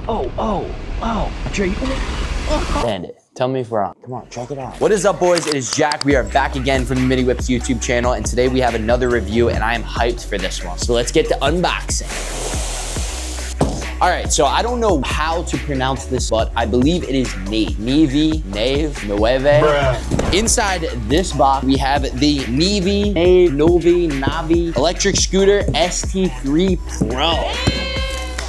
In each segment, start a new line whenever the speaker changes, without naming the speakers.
Trey.
Bandit. Tell me if we're on. Come on, check it out. What is up, boys? It is Jack. We are back again from the Mini Whips YouTube channel, and today we have another review, and I am hyped for this one. So let's get to unboxing. All right, so I don't know how to pronounce this, but I believe it is NAVEE. Inside this box, we have the NAVEE electric scooter ST3 Pro.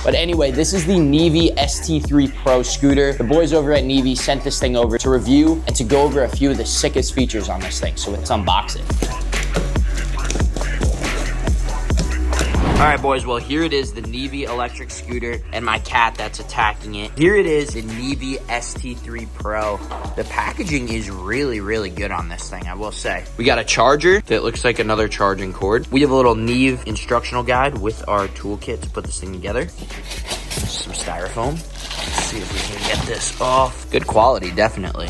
But anyway, this is the NAVEE ST3 Pro scooter. The boys over at NAVEE sent this thing over to review and to go over a few of the sickest features on this thing. So let's unbox it. All right, boys, well, here it is, the NAVEE electric scooter and my cat that's attacking it. Here it is, the NAVEE ST3 Pro. The packaging is really, really good on this thing, I will say. We got a charger that looks like another charging cord. We have a little NAVEE instructional guide with our toolkit to put this thing together. Some styrofoam. Let's see if we can get this off. Good quality, definitely.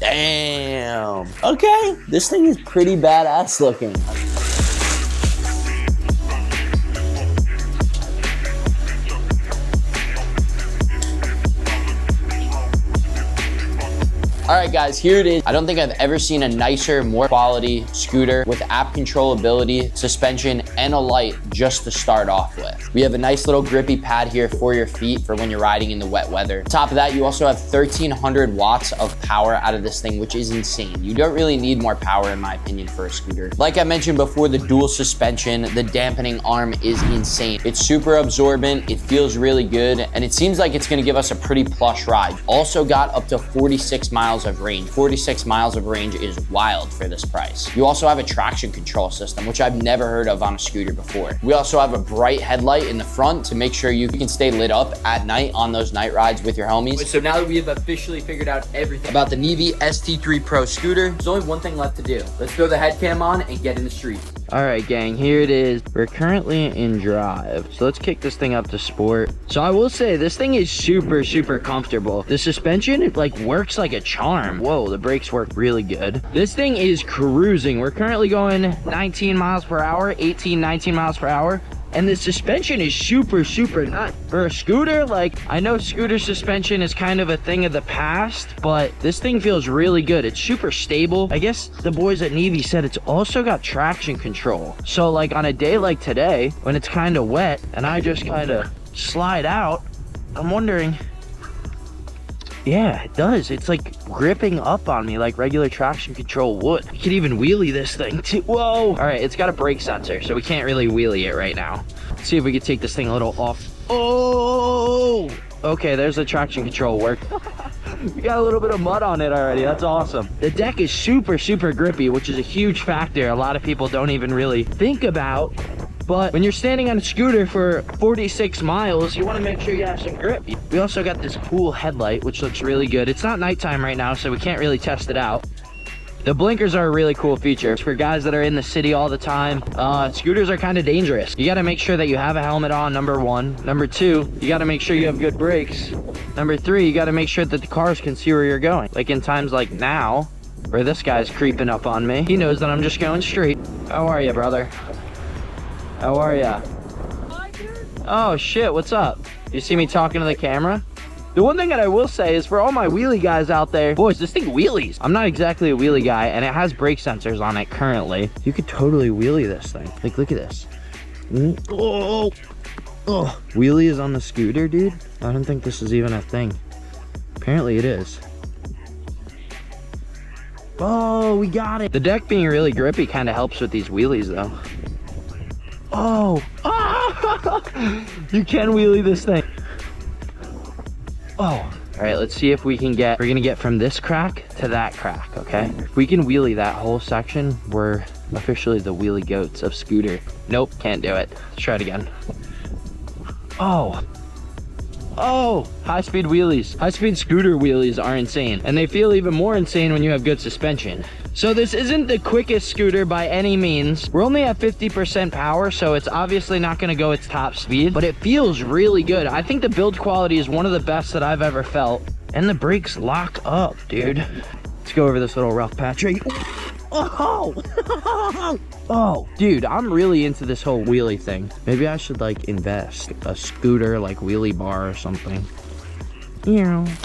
Damn. Okay, this thing is pretty badass looking. All right, guys, here it is. I don't think I've ever seen a nicer, more quality scooter with app controllability, suspension, and a light just to start off with. We have a nice little grippy pad here for your feet for when you're riding in the wet weather. On top of that, you also have 1,300 watts of power out of this thing, which is insane. You don't really need more power, in my opinion, for a scooter. Like I mentioned before, the dual suspension, the dampening arm is insane. It's super absorbent, it feels really good, and it seems like it's gonna give us a pretty plush ride. Also got up to 46 miles of range. 46 miles of range is wild for this price. You also have a traction control system, which I've never heard of on a scooter before. We also have a bright headlight in the front to make sure you can stay lit up at night on those night rides with your homies. So now that we have officially figured out everything about the NAVEE ST3 Pro scooter, there's only one thing left to do. Let's throw the head cam on and get in the street. All right, gang, here it is. We're currently in drive. So let's kick this thing up to sport. So I will say this thing is super, super comfortable. The suspension, it like works like a charm. Whoa, the brakes work really good. This thing is cruising. We're currently going 19 miles per hour, 18, 19 miles per hour. And the suspension is super, super nut. For a scooter, like, I know scooter suspension is kind of a thing of the past, but this thing feels really good. It's super stable. I guess the boys at NAVEE said it's also got traction control. So like on a day like today, when it's kind of wet and I just kind of slide out, I'm wondering, yeah, it does. It's like gripping up on me like regular traction control would. You can even wheelie this thing too. Whoa. All right, it's got a brake sensor, so we can't really wheelie it right now. Let's see if we can take this thing a little off. Oh, okay, there's the traction control work. We got a little bit of mud on it already. That's awesome. The deck is super, super grippy, which is a huge factor a lot of people don't even really think about. But when you're standing on a scooter for 46 miles, you want to make sure you have some grip. We also got this cool headlight, which looks really good. It's not nighttime right now, so we can't really test it out. The blinkers are a really cool feature. For guys that are in the city all the time, scooters are kind of dangerous. You got to make sure that you have a helmet on, number one. Number two, you got to make sure you have good brakes. Number three, you got to make sure that the cars can see where you're going. Like in times like now, where this guy's creeping up on me. He knows that I'm just going straight. How are you, brother? How are ya? Hi, dude. Oh shit, what's up? You see me talking to the camera? The one thing that I will say is for all my wheelie guys out there, boys, this thing wheelies. I'm not exactly a wheelie guy, and it has brake sensors on it currently. You could totally wheelie this thing. Like, look at this. Oh, oh. Wheelie is on the scooter, dude? I don't think this is even a thing. Apparently it is. Oh, we got it. The deck being really grippy kind of helps with these wheelies, though. Oh, you can wheelie this thing. Oh, all right, let's see if we can get, we're gonna get from this crack to that crack, okay? If we can wheelie that whole section, we're officially the wheelie goats of scooter. Nope, can't do it. Let's try it again. Oh, high-speed wheelies. High-speed scooter wheelies are insane, and they feel even more insane when you have good suspension. So this isn't the quickest scooter by any means. We're only at 50% power, so it's obviously not gonna go its top speed, but it feels really good. I think the build quality is one of the best that I've ever felt. And the brakes lock up, dude. Let's go over this little rough patch right. Oh, oh, dude, I'm really into this whole wheelie thing. Maybe I should like invest a scooter, like wheelie bar or something.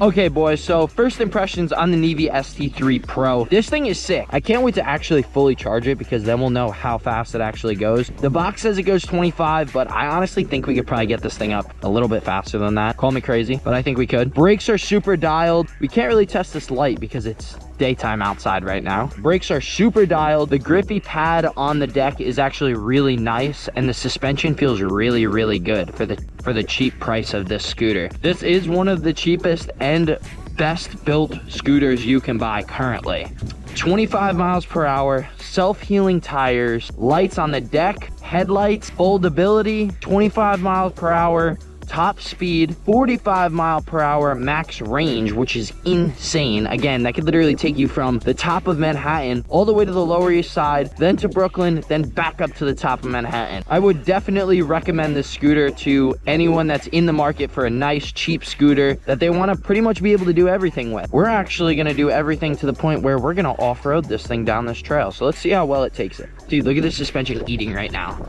Okay, boys, so first impressions on the NAVEE ST3 Pro. This thing is sick. I can't wait to actually fully charge it because then we'll know how fast it actually goes. The box says it goes 25, but I honestly think we could probably get this thing up a little bit faster than that. Call me crazy, but I think we could. Brakes are super dialed. We can't really test this light because it's daytime outside right now. Brakes are super dialed. The grippy pad on the deck is actually really nice, and the suspension feels really, really good for the cheap price of this scooter. This is one of the cheapest and best built scooters you can buy currently. 25 miles per hour, self-healing tires, lights on the deck, headlights, foldability, 25 miles per hour, top speed, 45 mile per hour max range, which is insane. Again, that could literally take you from the top of Manhattan all the way to the Lower East Side, then to Brooklyn, then back up to the top of Manhattan. I would definitely recommend this scooter to anyone that's in the market for a nice, cheap scooter that they want to pretty much be able to do everything with. We're actually going to do everything to the point where we're going to off-road this thing down this trail. So let's see how well it takes it. Dude, look at the suspension eating right now.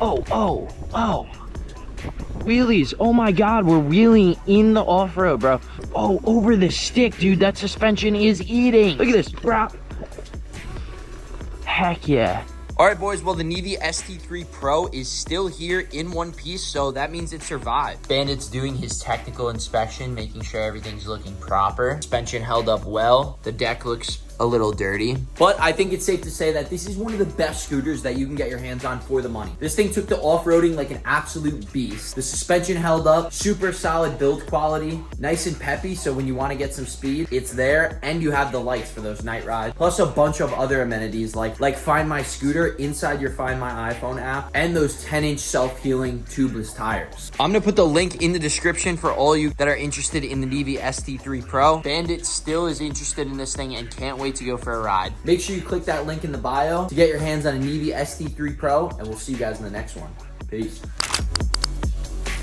Oh, oh, oh. Wheelies, oh my god, we're wheeling in the off-road, bro. Oh, over the stick, dude, that suspension is eating. Look at this, bro. Heck yeah. All right, boys, well, the NAVEE ST3 Pro is still here in one piece, so that means it survived. Bandit's doing his technical inspection, making sure everything's looking proper. Suspension held up well. The deck looks a little dirty, but I think it's safe to say that this is one of the best scooters that you can get your hands on for the money. This thing took to off-roading like an absolute beast. The suspension held up, super solid build quality, nice and peppy, so when you want to get some speed, it's there, and you have the lights for those night rides, plus a bunch of other amenities like Find My Scooter inside your Find My iPhone app, and those 10-inch self-healing tubeless tires. I'm gonna put the link in the description for all you that are interested in the NAVEE ST3 Pro. Bandit still is interested in this thing and can't wait to go for a ride. Make sure you click that link in the bio to get your hands on a NAVEE ST3 Pro, and we'll see you guys in the next one. Peace.